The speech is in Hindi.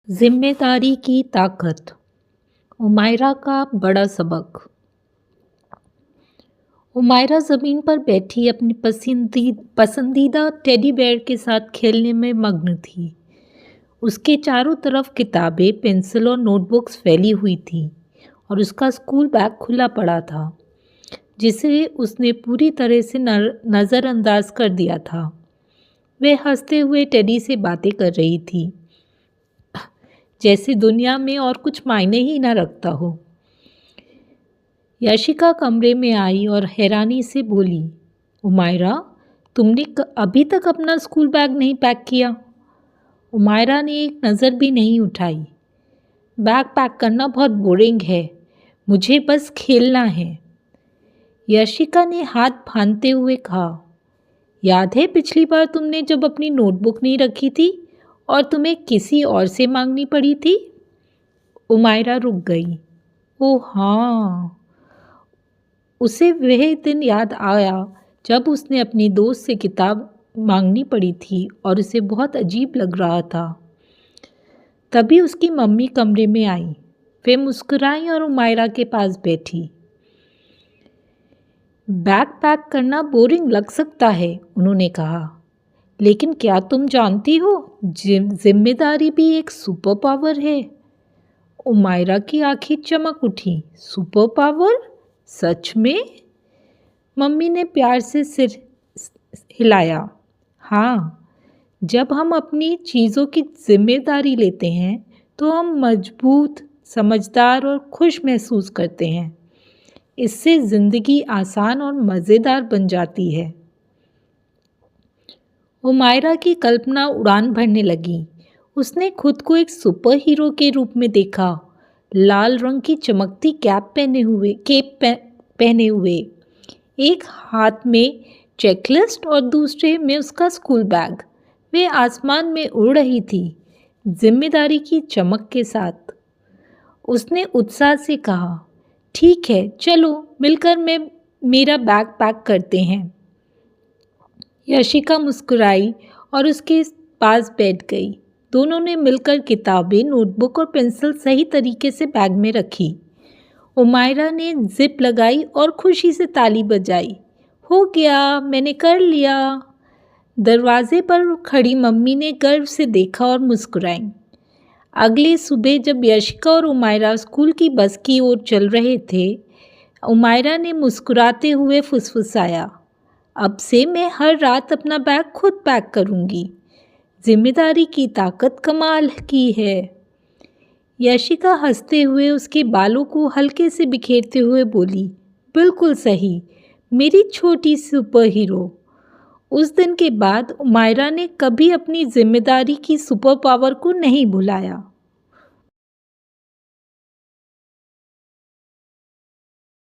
जिम्मेदारी की ताकत। उमायरा का बड़ा सबक। उमायरा ज़मीन पर बैठी अपनी पसंदीदा टेडी बेयर के साथ खेलने में मग्न थी। उसके चारों तरफ किताबें, पेंसिल और नोटबुक्स फैली हुई थी और उसका स्कूल बैग खुला पड़ा था, जिसे उसने पूरी तरह से नज़रअंदाज कर दिया था। वह हंसते हुए टेडी से बातें कर रही थी, जैसे दुनिया में और कुछ मायने ही न रखता हो। यशिका कमरे में आई और हैरानी से बोली, उमायरा, तुमने अभी तक अपना स्कूल बैग नहीं पैक किया? उमायरा ने एक नज़र भी नहीं उठाई। बैग पैक करना बहुत बोरिंग है, मुझे बस खेलना है। यशिका ने हाथ फांदते हुए कहा, याद है पिछली बार तुमने जब अपनी नोटबुक नहीं रखी थी और तुम्हें किसी और से मांगनी पड़ी थी? उमायरा रुक गई। ओह हाँ, उसे वह दिन याद आया जब उसने अपनी दोस्त से किताब मांगनी पड़ी थी और उसे बहुत अजीब लग रहा था। तभी उसकी मम्मी कमरे में आई। वे मुस्कुराई और उमायरा के पास बैठी। बैग पैक करना बोरिंग लग सकता है, उन्होंने कहा, लेकिन क्या तुम जानती हो जिम्मेदारी भी एक सुपर पावर है। उमायरा की आंखें चमक उठी। Super power? सच में? मम्मी ने प्यार से सिर हिलाया। हाँ, जब हम अपनी चीज़ों की जिम्मेदारी लेते हैं तो हम मजबूत, समझदार और खुश महसूस करते हैं। इससे ज़िंदगी आसान और मज़ेदार बन जाती है। उमायरा की कल्पना उड़ान भरने लगी। उसने खुद को एक सुपर हीरो के रूप में देखा, लाल रंग की चमकती केप पहने हुए, एक हाथ में चेकलिस्ट और दूसरे में उसका स्कूल बैग। वे आसमान में उड़ रही थी, जिम्मेदारी की चमक के साथ। उसने उत्साह से कहा, ठीक है, चलो मिलकर मेरा बैग पैक करते हैं। यशिका मुस्कुराई और उसके पास बैठ गई। दोनों ने मिलकर किताबें, नोटबुक और पेंसिल सही तरीके से बैग में रखी। उमायरा ने जिप लगाई और खुशी से ताली बजाई। हो गया, मैंने कर लिया। दरवाजे पर खड़ी मम्मी ने गर्व से देखा और मुस्कुराई। अगली सुबह जब यशिका और उमायरा स्कूल की बस की ओर चल रहे थे, उमायरा ने मुस्कुराते हुए फुसफुसाया, अब से मैं हर रात अपना बैग खुद पैक करूंगी। जिम्मेदारी की ताकत कमाल की है। यशिका हंसते हुए उसके बालों को हल्के से बिखेरते हुए बोली, बिल्कुल सही, मेरी छोटी सुपर हीरो। उस दिन के बाद उमायरा ने कभी अपनी जिम्मेदारी की सुपर पावर को नहीं भुलाया।